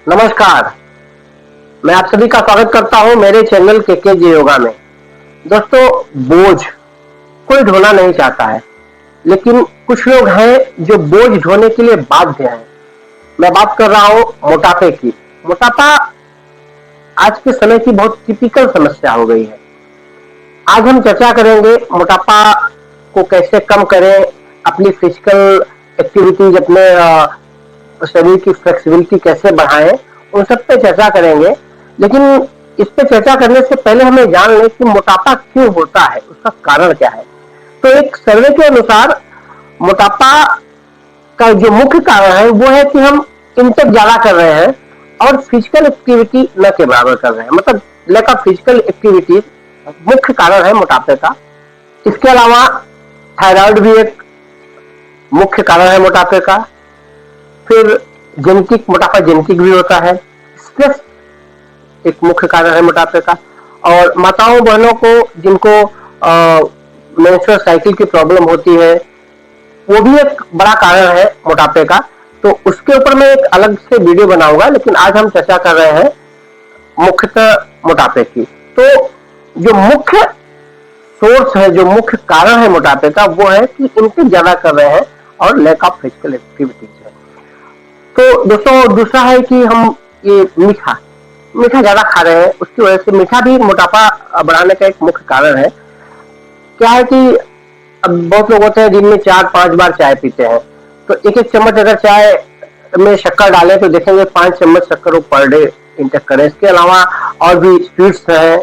नमस्कार। मैं आप सभी का स्वागत करता हूं मेरे चैनल के जी योगा में। दोस्तों, बोझ कोई ढोना नहीं चाहता है, लेकिन कुछ लोग हैं जो बोझ ढोने के लिए बाध्य हैं। मैं बात कर रहा हूं मोटापे की। मोटापा आज के समय की बहुत टिपिकल समस्या हो गई है। आज हम चर्चा करेंगे मोटापा को कैसे कम करें, अपनी फिजिकल एक्टिविटीज, अपने शरीर की फ्लेक्सिबिलिटी कैसे बढ़ाएं, उन सब पे चर्चा करेंगे। लेकिन इस पे चर्चा करने से पहले हमें जान लें कि मोटापा क्यों होता है, उसका कारण क्या है। तो एक सर्वे के अनुसार मोटापा का जो मुख्य कारण है वो है कि हम इंटेक ज्यादा कर रहे हैं और फिजिकल एक्टिविटी न के बराबर कर रहे हैं, मतलब लैक ऑफ फिजिकल एक्टिविटी मुख्य कारण है मोटापे का। इसके अलावा थायराइड भी एक मुख्य कारण है मोटापे का। फिर जेनेटिक, मोटापा जेनेटिक भी होता है। स्ट्रेस एक मुख्य कारण है मोटापे का। और माताओं बहनों को जिनको मेंस्ट्रुअल साइकिल की प्रॉब्लम होती है, वो भी एक बड़ा कारण है मोटापे का। तो उसके ऊपर मैं एक अलग से वीडियो बनाऊंगा, लेकिन आज हम चर्चा कर रहे हैं मुख्यतः मोटापे की। तो जो मुख्य सोर्स है, जो मुख्य कारण है मोटापे का, वो है कि इनके ज्यादा कर रहे हैं और लैक ऑफ फिजिकल एक्टिविटीज है। तो दोस्तों, दूसरा है कि हम ये मीठा ज्यादा खा रहे हैं, उसकी वजह से मीठा भी मोटापा बढ़ाने का एक मुख्य कारण है। क्या है कि अब बहुत लोग होते हैं दिन में 4-5 बार चाय पीते हैं, तो एक एक चम्मच अगर चाय में शक्कर डालें तो देखेंगे 5 चम्मच शक्कर वो पर डे इंटेक करें। इसके अलावा और भी स्वीट्स हैं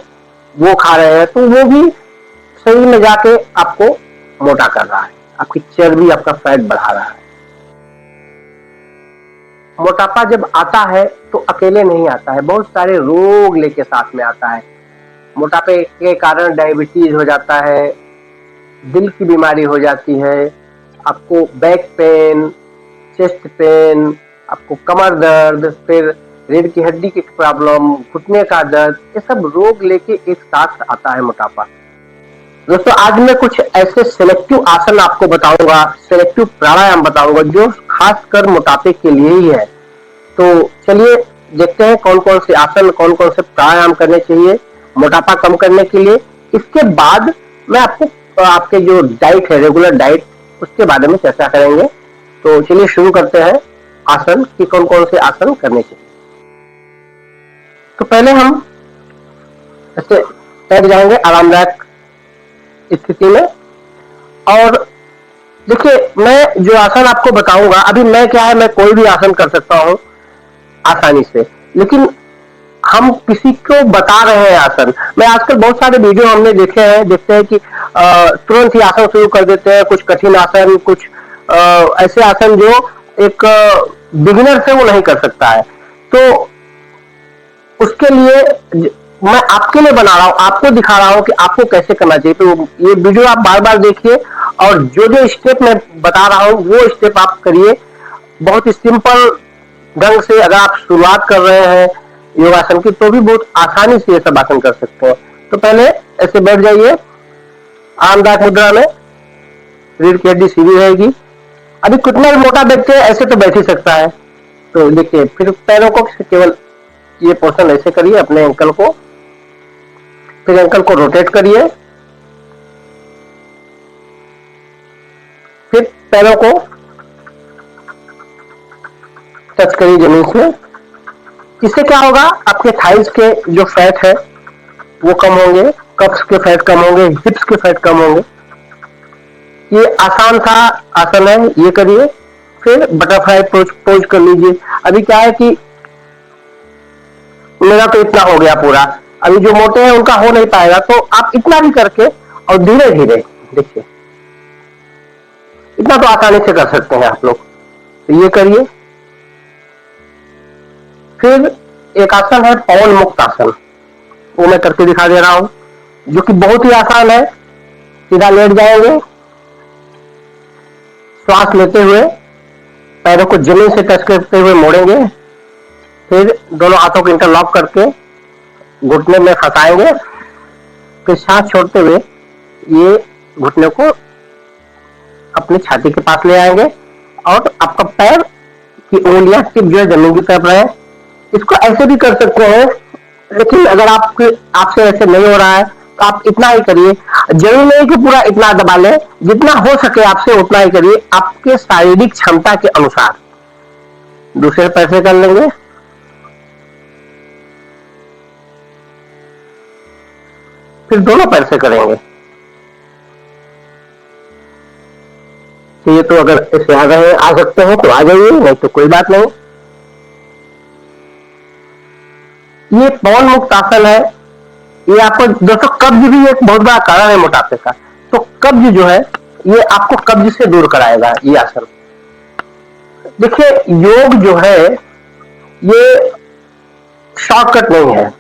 वो खा रहे हैं, तो वो भी शरीर में जाके आपको मोटा कर रहा है, आपकी चर्बी, आपका फैट बढ़ा रहा है। मोटापा जब आता है तो अकेले नहीं आता है, बहुत सारे रोग लेके साथ में आता है। मोटापे के कारण डायबिटीज हो जाता है, दिल की बीमारी हो जाती है, आपको बैक पेन, चेस्ट पेन, आपको कमर दर्द, फिर रीढ़ की हड्डी की प्रॉब्लम, घुटने का दर्द, ये सब रोग लेके एक साथ आता है मोटापा। दोस्तों, आज मैं कुछ ऐसे सिलेक्टिव आसन आपको बताऊंगा, सिलेक्टिव प्राणायाम बताऊंगा जो खासकर मोटापे के लिए ही है। तो चलिए देखते हैं कौन कौन से आसन, कौन कौन से प्राणायाम करने चाहिए मोटापा कम करने के लिए। इसके बाद मैं आपको आपके जो डाइट है, रेगुलर डाइट, उसके बारे में चर्चा करेंगे। तो चलिए शुरू करते हैं आसन कि कौन कौन से आसन करने चाहिए। तो पहले हम ऐसे बैठ जाएंगे आरामदायक स्थिति में। और देखिए, मैं जो आसन आपको बताऊंगा, अभी मैं क्या है, मैं कोई भी आसन कर सकता हूँ आसानी से, लेकिन हम किसी को बता रहे हैं आसन। मैं आजकल बहुत सारे वीडियो हमने देखते हैं कि तुरंत ही आसन शुरू कर देते हैं, कुछ कठिन आसन, कुछ ऐसे आसन जो एक बिगिनर से वो नहीं कर सकता है। तो उसके लिए मैं आपके लिए बना रहा हूं, आपको दिखा रहा हूं कि आपको कैसे करना चाहिए। तो ये वीडियो आप बार बार देखिए और जो जो स्टेप मैं बता रहा हूं वो स्टेप आप करिए। बहुत ही सिंपल ढंग से अगर आप शुरुआत कर रहे हैं योगासन की, तो भी बहुत आसानी से ये सब आसन कर सकते हैं। तो पहले ऐसे बैठ जाइए आरामदायक मुद्रा में, रीढ़ की हड्डी सीधी रहेगी। अभी कितना भी मोटा व्यक्ति है ऐसे तो बैठ ही सकता है। तो देखिए, फिर पैरों को केवल ये पोर्शन ऐसे करिए, अपने एंकल को, फिर एंकल को रोटेट करिए, फिर पैरों को टच करिए जमीन से। इससे क्या होगा, आपके थाइस के जो फैट है वो कम होंगे, कप्स के फैट कम होंगे, हिप्स के फैट कम होंगे। ये आसान सा आसन है, ये करिए। फिर बटरफ्लाई पोज कर लीजिए। अभी क्या है कि मेरा तो इतना हो गया पूरा, अभी जो मोटे हैं उनका हो नहीं पाएगा, तो आप इतना भी करके और धीरे धीरे देखिए, इतना तो आसानी से कर सकते हैं आप लोग। तो ये करिए। फिर एक आसन है पवन मुक्त आसन, वो मैं करके दिखा दे रहा हूं, जो कि बहुत ही आसान है। सीधा लेट जाएंगे, श्वास लेते हुए पैरों को जमीन से टच करते हुए मोड़ेंगे, फिर दोनों हाथों को इंटरलॉक करके घुटने में फंसाएंगे, फिर सांस छोड़ते हुए ये घुटने को अपनी छाती के पास ले आएंगे और आपका पैर की उंगलियां टिप जो है जमीन की तरफ रहे। इसको ऐसे भी कर सकते हैं, लेकिन अगर आपसे ऐसे नहीं हो रहा है तो आप इतना ही करिए। जरूरी नहीं कि पूरा इतना दबा लें, जितना हो सके आपसे उतना ही करिए, आपके शारीरिक क्षमता के अनुसार। दूसरे पैसे कर लेंगे, फिर दोनों पैसे करेंगे। ये तो अगर इससे आगे आ सकते हो तो आ जाइए, नहीं तो कोई बात नहीं। ये पवन मुक्त आसन है। ये आपको दोस्तों, कब्ज भी एक बहुत बड़ा कारण है मोटापे का। तो कब्ज जो है, ये आपको कब्ज से दूर कराएगा ये आसन। देखिए, योग जो है ये शॉर्टकट नहीं है।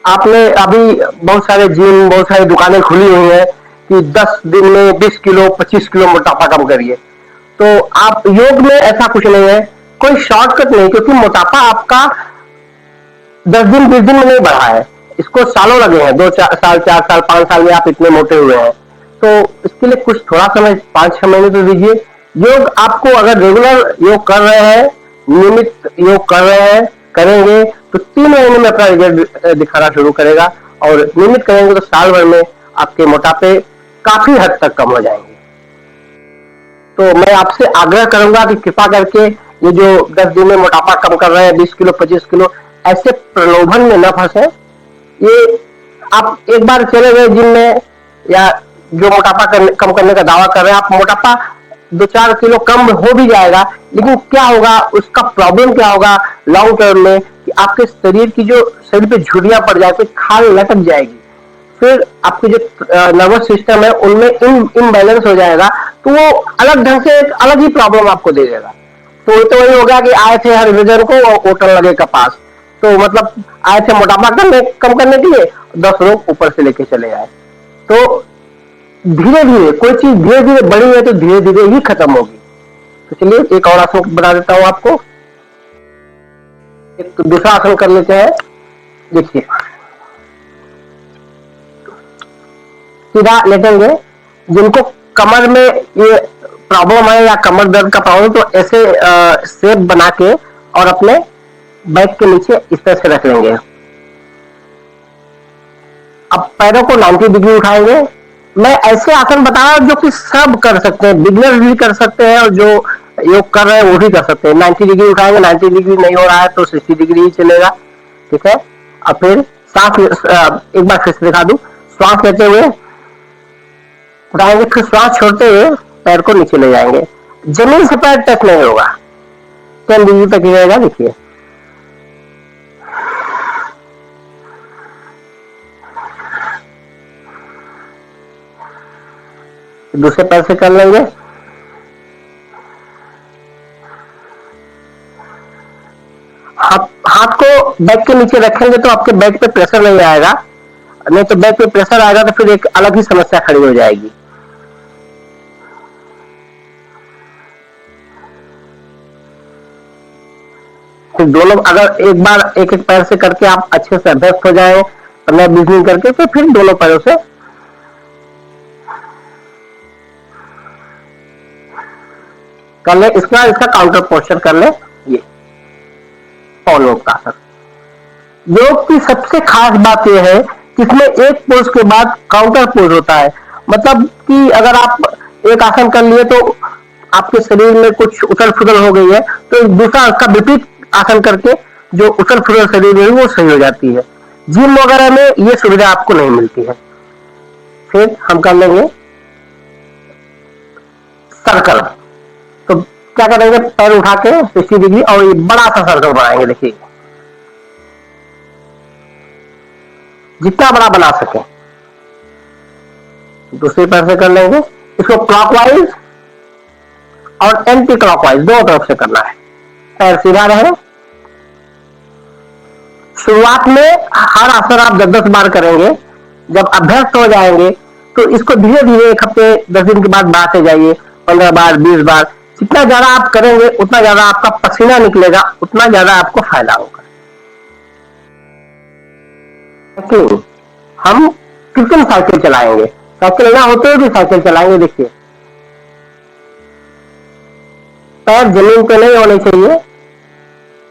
आपने अभी बहुत सारे जिम, बहुत सारी दुकानें खुली हुई हैं कि 10 दिन में 20 किलो 25 किलो मोटापा कम करिए। तो आप योग में ऐसा कुछ नहीं है, कोई शॉर्टकट नहीं, क्योंकि मोटापा आपका 10 दिन 20 दिन में नहीं बढ़ा है, इसको सालों लगे हैं। 2 साल 4 साल 5 साल में आप इतने मोटे हुए हैं। तो इसके लिए कुछ थोड़ा समय 5-6 महीने तो दीजिए। योग आपको अगर रेगुलर योग कर रहे हैं, नियमित योग कर रहे हैं, करेंगे तो 3 महीने में अपना रिजल्ट दिखाना शुरू करेगा, और नियमित करेंगे तो साल भर में आपके मोटापे काफी हद तक कम हो जाएंगे। तो मैं आपसे आग्रह करूंगा कि कृपा करके ये जो 10 दिन में मोटापा कम कर रहे हैं 20 किलो 25 किलो, ऐसे प्रलोभन में न फंसे। ये आप एक बार चले गए जिम में, या जो मोटापा कम करने का दावा कर रहे हैं, आप मोटापा 2-4 किलो कम हो भी जाएगा, लेकिन क्या होगा, उसका प्रॉब्लम क्या होगा लॉन्ग टर्म में, कि आपके शरीर पे झुर्रियां पड़ जाएगी, खाल लटक जाएगी, फिर आपके जो नर्वस सिस्टम है उनमें इनबैलेंस हो जाएगा, तो वो अलग ढंग से एक अलग ही प्रॉब्लम आपको दे देगा। तो वही हो गया कि आए थे हर रिविजन को होटल लगे कपास, तो मतलब आए थे मोटापा कम करने के लिए, 10 लोग ऊपर से लेके चले आए। तो धीरे धीरे कोई चीज धीरे धीरे बढ़ी है तो धीरे धीरे ही खत्म होगी। तो चलिए एक और आसन बना देता हूं आपको। एक दूसरा आसन कर लेते हैं। देखिए, सीधा लेटेंगे। जिनको कमर में ये प्रॉब्लम है या कमर दर्द का प्रॉब्लम, तो ऐसे शेप बना के और अपने बैक के नीचे इस तरह से रख लेंगे। अब पैरों को 90 डिग्री उठाएंगे। मैं ऐसे आसन बता रहा हूं जो कि सब कर सकते हैं, बिगनर भी कर सकते हैं और जो योग कर रहे हैं वो भी कर सकते हैं। 90 डिग्री उठाएंगे, 90 डिग्री नहीं हो रहा है तो 60 डिग्री ही चलेगा, ठीक है। और फिर सांस, एक बार फिर से दिखा दूं। श्वास लेते हुए उठाएंगे, फिर श्वास छोड़ते हुए पैर को नीचे ले जाएंगे, जमीन से पैर टच नहीं होगा, 10 डिग्री तक ही रहेगा। देखिए, दूसरे पैर से कर लेंगे। हाथ को बैक के नीचे रखेंगे तो आपके बैक पे प्रेशर नहीं आएगा, नहीं तो बैक पे प्रेशर आएगा तो फिर एक अलग ही समस्या खड़ी हो जाएगी। तो दोनों अगर एक बार एक एक पैर से करके आप अच्छे से अभ्यस्त हो जाए, 15-20 दिन करके, तो फिर दोनों पैरों से कर ले। इसका काउंटर पोस्चर कर ले। ये पवन मुक्त आसन योग की सबसे खास बात यह है कि इसमें एक पोज के बाद काउंटर पोज होता है। मतलब कि अगर आप एक आसन कर लिए तो आपके शरीर में कुछ उथल फुथल हो गई है, तो दूसरा उसका विपरीत आसन करके जो उथल फुथल शरीर में वो सही हो जाती है। जिम वगैरह में ये सुविधा आपको नहीं मिलती है। फिर हम कर लेंगे सर्कल। तो क्या करेंगे, पैर उठा के 60 डिग्री और ये बड़ा सा सर्कल बनाएंगे। देखिए, जितना बड़ा बना सके। दूसरे पैर से कर लेंगे। इसको क्लॉकवाइज और एंटी क्लॉकवाइज दोनों तरफ से करना है। पैर सीधा रहे। शुरुआत में हर आसन आप 10-10 बार करेंगे। जब अभ्यस्त हो जाएंगे तो इसको धीरे धीरे एक हफ्ते 10 दिन के बाद बढ़ाते जाइए, 15 बार 20 बार। जितना ज्यादा आप करेंगे उतना ज्यादा आपका पसीना निकलेगा, उतना ज्यादा आपको फायदा होगा। हम कृत्रिम साइकिल चलाएंगे, साइकिल ना होते हुए भी साइकिल चलाएंगे। देखिए, पैर जमीन पे नहीं होने चाहिए,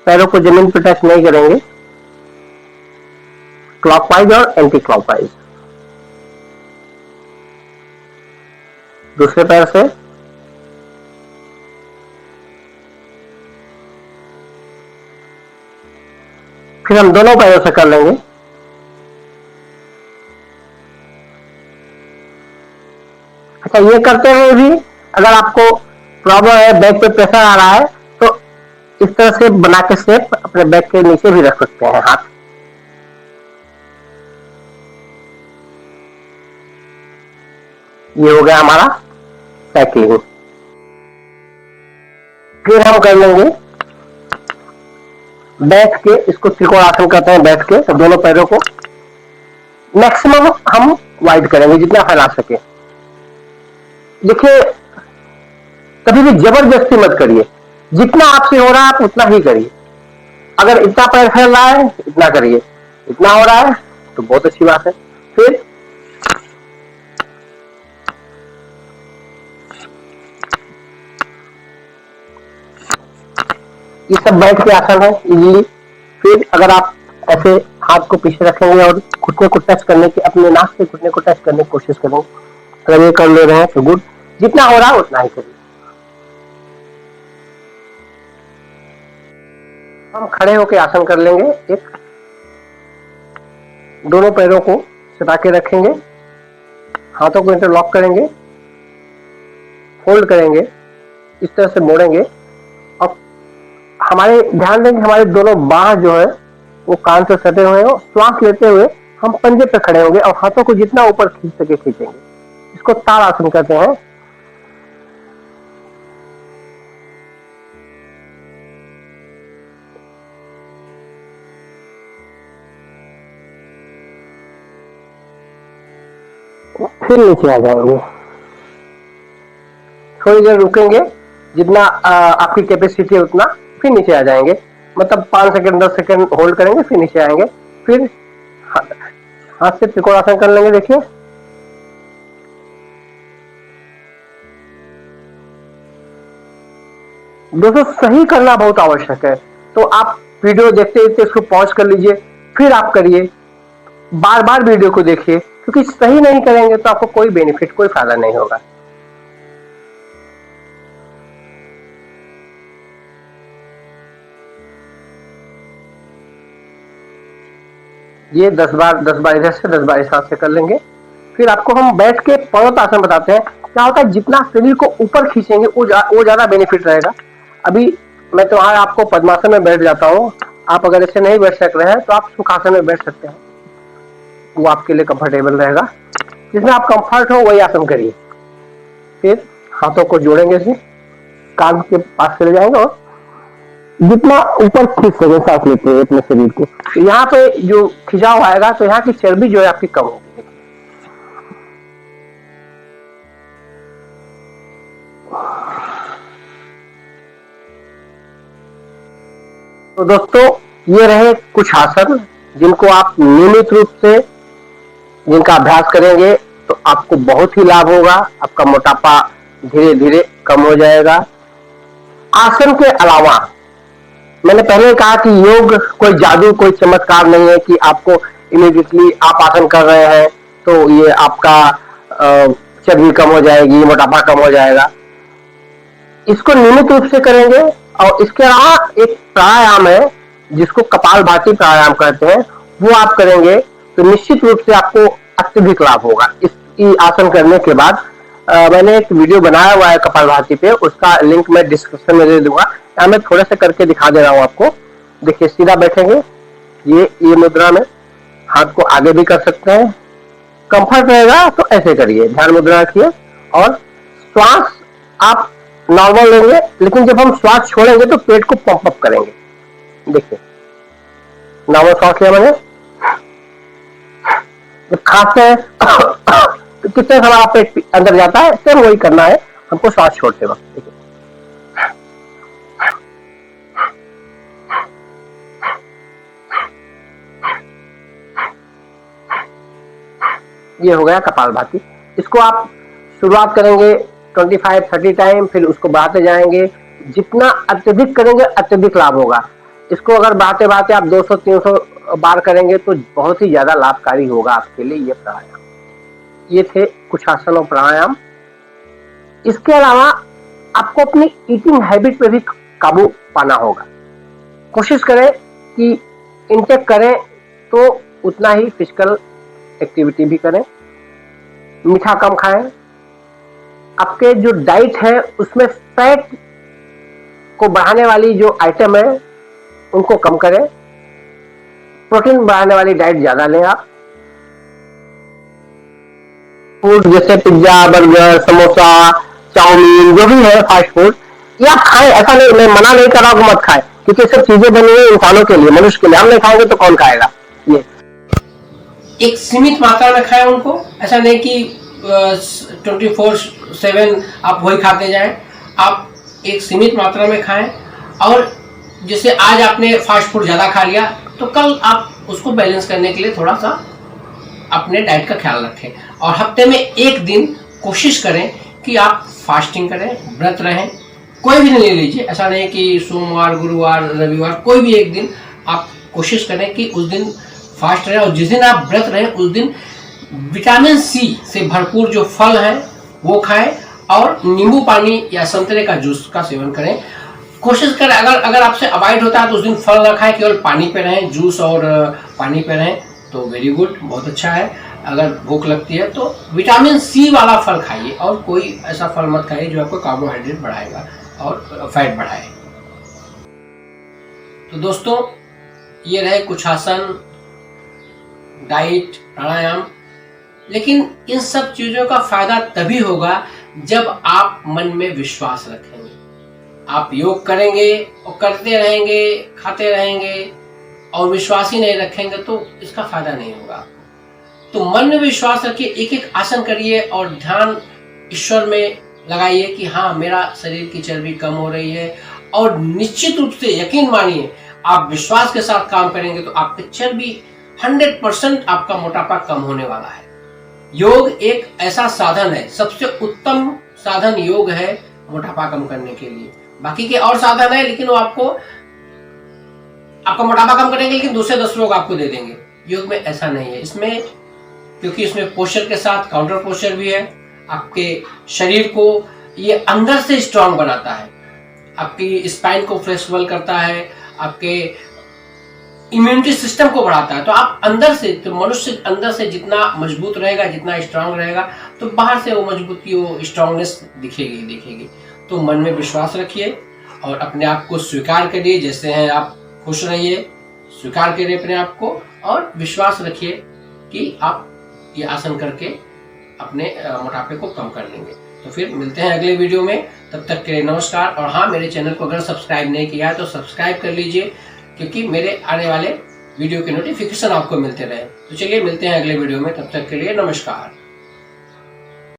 पैरों को जमीन पे टच नहीं करेंगे। क्लॉकवाइज और एंटी क्लॉकवाइज। दूसरे पैर से फिर हम दोनों पैरों से कर लेंगे। अच्छा, ये करते हुए भी अगर आपको प्रॉब्लम है, बैक पे प्रेशर आ रहा है, तो इस तरह से बना के शेप अपने बैक के नीचे भी रख सकते हैं हाथ। ये हो गया हमारा साइकिलिंग। फिर हम कर लेंगे बैठ के, इसको त्रिकोणासन कहते हैं, बैठ के दोनों पैरों को मैक्सिमम हम वाइड करेंगे जितना फैला सके। देखिए, कभी भी जबरदस्ती मत करिए, जितना आपसे हो रहा है आप उतना ही करिए। अगर इतना पैर फैल रहा है इतना करिए, इतना हो रहा है तो बहुत अच्छी बात है। फिर ये सब बैठ के आसन है इजीली। फिर अगर आप ऐसे हाथ को पीछे रखेंगे और घुटने को टच करने की, अपने नाक से घुटने को टच करने की कोशिश करेंगे, अगर ये कर ले रहे हैं तो गुड, जितना हो रहा है उतना ही करिए। हम खड़े होकर आसन कर लेंगे। एक दोनों पैरों को सटा के रखेंगे, हाथों को इंटरलॉक करेंगे, फोल्ड करेंगे, इस तरह से मोड़ेंगे और हमारे ध्यान देंगे हमारे दोनों बाह जो है वो कान से सटे हुए हो। श्वास लेते हुए हम पंजे पे खड़े होंगे और हाथों को जितना ऊपर खींच सके खींचेंगे। इसको ताड़ासन कहते हैं। फिर नीचे आ जाएंगे, थोड़ी देर रुकेंगे, जितना आपकी कैपेसिटी है उतना, फिर नीचे आ जाएंगे। मतलब 5 सेकंड 10 सेकंड होल्ड करेंगे, फिर नीचे आएंगे। फिर हाथ से त्रिकोणासन कर लेंगे। देखिए, दोस्तों सही करना बहुत आवश्यक है, तो आप वीडियो देखते देखते इसको पॉज कर लीजिए, फिर आप करिए, बार बार वीडियो को देखिए, क्योंकि सही नहीं करेंगे तो आपको कोई बेनिफिट, कोई फायदा नहीं होगा। ये 10 बार इधर से 10 बार इस हाथ से कर लेंगे। फिर आपको हम बैठ के पर्वतासन बताते हैं। क्या होता है, जितना शरीर को ऊपर खींचेंगे वो ज्यादा बेनिफिट रहेगा। अभी मैं तो आपको पद्मासन में बैठ जाता हूँ, आप अगर ऐसे नहीं बैठ सक रहे हैं तो आप सुखासन में बैठ सकते हैं, वो आपके लिए कंफर्टेबल रहेगा। जिसमें आप कंफर्ट हो वही आसन करिए। फिर हाथों को जोड़ेंगे, से कान के पास चले जाएंगे और जितना ऊपर खींच सके सांस लेते हुए अपने शरीर को। यहाँ पे जो खिंचाव आएगा तो यहाँ की चर्बी जो है आपकी कम होगी। तो दोस्तों, ये रहे कुछ आसन जिनको आप नियमित रूप से जिनका अभ्यास करेंगे तो आपको बहुत ही लाभ होगा। आपका मोटापा धीरे धीरे कम हो जाएगा। आसन के अलावा मैंने पहले कहा कि योग कोई जादू, कोई चमत्कार नहीं है कि आपको इमीडिएटली आप आसन कर रहे हैं तो ये आपका चर्बी कम हो जाएगी, मोटापा कम हो जाएगा। इसको नियमित रूप से करेंगे। और इसके अलावा एक प्राणायाम है जिसको कपालभाति प्राणायाम कहते हैं, वो आप करेंगे तो निश्चित रूप से आपको अत्यधिक लाभ होगा। इस आसन करने के बाद मैंने एक वीडियो बनाया हुआ है कपालभाति पे, उसका लिंक मैं डिस्क्रिप्शन में दे दूंगा। यहाँ मैं थोड़ा सा करके दिखा दे रहा हूँ आपको। देखिए, सीधा बैठेंगे, ये मुद्रा में हाथ को आगे भी कर सकते हैं, कंफर्ट रहेगा तो ऐसे करिए, ध्यान मुद्रा रखिए। और श्वास आप नॉर्मल लेंगे, लेकिन जब हम श्वास छोड़ेंगे तो पेट को पंप अप करेंगे। देखिए, नॉर्मल श्वास लिया मैंने, खांसते हैं तो कितने समय आप पेट अंदर जाता है, सेम वही करना है हमको श्वास छोड़ते वक्त। देखिए, ये हो गया कपालभाति। इसको आप शुरुआत करेंगे 25-30 टाइम, फिर उसको बढ़ाते जाएंगे। जितना अत्यधिक करेंगे अत्यधिक लाभ होगा। इसको अगर बढ़ाते बढ़ाते आप 200-300 बार करेंगे तो बहुत ही ज्यादा लाभकारी होगा आपके लिए ये प्राणायाम। ये थे कुछ आसन और प्राणायाम। इसके अलावा आपको अपनी ईटिंग हैबिट पे भी काबू पाना होगा। कोशिश करें कि इनटेक करें तो उतना ही फिजिकल एक्टिविटी भी करें, मीठा कम खाएं, आपके जो डाइट है उसमें फैट को बढ़ाने वाली जो आइटम है उनको कम करें, प्रोटीन बढ़ाने वाली डाइट ज्यादा लें आप। फूड जैसे पिज्जा, बर्गर, समोसा, चाउमीन, जो भी है फास्ट फूड, ये आप खाएं, ऐसा नहीं, मैं मना नहीं कर रहा हूं मत खाएं, क्योंकि सब चीजें बनी हुई इंसानों के लिए, मनुष्य के लिए। हम नहीं खाएंगे तो कौन खाएगा। ये एक सीमित मात्रा में खाएं उनको, ऐसा नहीं कि 24/7 आप वही खाते जाएं। आप एक सीमित मात्रा में खाएं, और जैसे आज आपने फास्ट फूड ज़्यादा खा लिया तो कल आप उसको बैलेंस करने के लिए थोड़ा सा अपने डाइट का ख्याल रखें। और हफ्ते में एक दिन कोशिश करें कि आप फास्टिंग करें, व्रत रहें। कोई भी नहीं लीजिए, ऐसा नहीं कि सोमवार, गुरुवार, रविवार, कोई भी एक दिन आप कोशिश करें कि उस दिन फास्ट रहें। और जिस दिन आप व्रत रहें उस दिन विटामिन सी से भरपूर जो फल हैं वो खाएं, और नींबू पानी या संतरे का जूस का सेवन करें। कोशिश करें अगर आपसे अवॉइड होता है तो उस दिन फल ना खाएं, केवल पानी पे रहें, जूस और पानी पे रहें, तो वेरी गुड, बहुत अच्छा है। अगर भूख लगती है तो विटामिन सी वाला फल खाइए, और कोई ऐसा फल मत खाइए जो आपको कार्बोहाइड्रेट बढ़ाएगा और फैट बढ़ाए। तो दोस्तों, ये रहे कुछ आसन, डाइट, प्राणायाम। लेकिन इन सब चीजों का फायदा तभी होगा जब आप मन में विश्वास रखेंगे। आप योग करेंगे और करते रहेंगे, खाते रहेंगे, और विश्वास ही नहीं रखेंगे तो इसका फायदा नहीं होगा। तो मन में विश्वास रखिए, एक एक आसन करिए और ध्यान ईश्वर में लगाइए कि हाँ, मेरा शरीर की चर्बी कम हो रही है। और निश्चित रूप से यकीन मानिए, आप विश्वास के साथ काम करेंगे तो आपकी चर्बी 100% आपका मोटापा कम होने वाला है। योग एक ऐसा साधन है, सबसे उत्तम साधन योग है मोटापा कम करने के लिए। बाकी के और साधन है, लेकिन वो आपका मोटापा कम करेंगे, लेकिन दूसरे 10 लोग आपको दे देंगे। योग में ऐसा नहीं है। इसमें क्योंकि इसमें पोस्चर के साथ काउंटर पोस्चर भी है, आपके शरीर को ये अंदर से स्ट्रांग बनाता है, आपकी स्पाइन को फ्लेक्सिबल करता है, आपके इम्यूनिटी सिस्टम को बढ़ाता है। तो आप अंदर से, तो मनुष्य अंदर से जितना मजबूत रहेगा, जितना स्ट्रांग रहेगा, तो बाहर से वो मजबूती, वो स्ट्रांगनेस दिखेगी। तो मन में विश्वास रखिए और अपने आप को स्वीकार करिए, जैसे हैं आप खुश रहिए, स्वीकार करिए अपने आप को, और विश्वास रखिए कि आप ये आसन करके अपने मोटापे को कम कर लेंगे। तो फिर मिलते हैं अगले वीडियो में, तब तक के लिए नमस्कार। और हाँ, मेरे चैनल को अगर सब्सक्राइब नहीं किया है तो सब्सक्राइब कर लीजिए, क्योंकि मेरे आने वाले वीडियो के नोटिफिकेशन आपको मिलते रहे। तो चलिए मिलते हैं अगले वीडियो में, तब तक के लिए नमस्कार।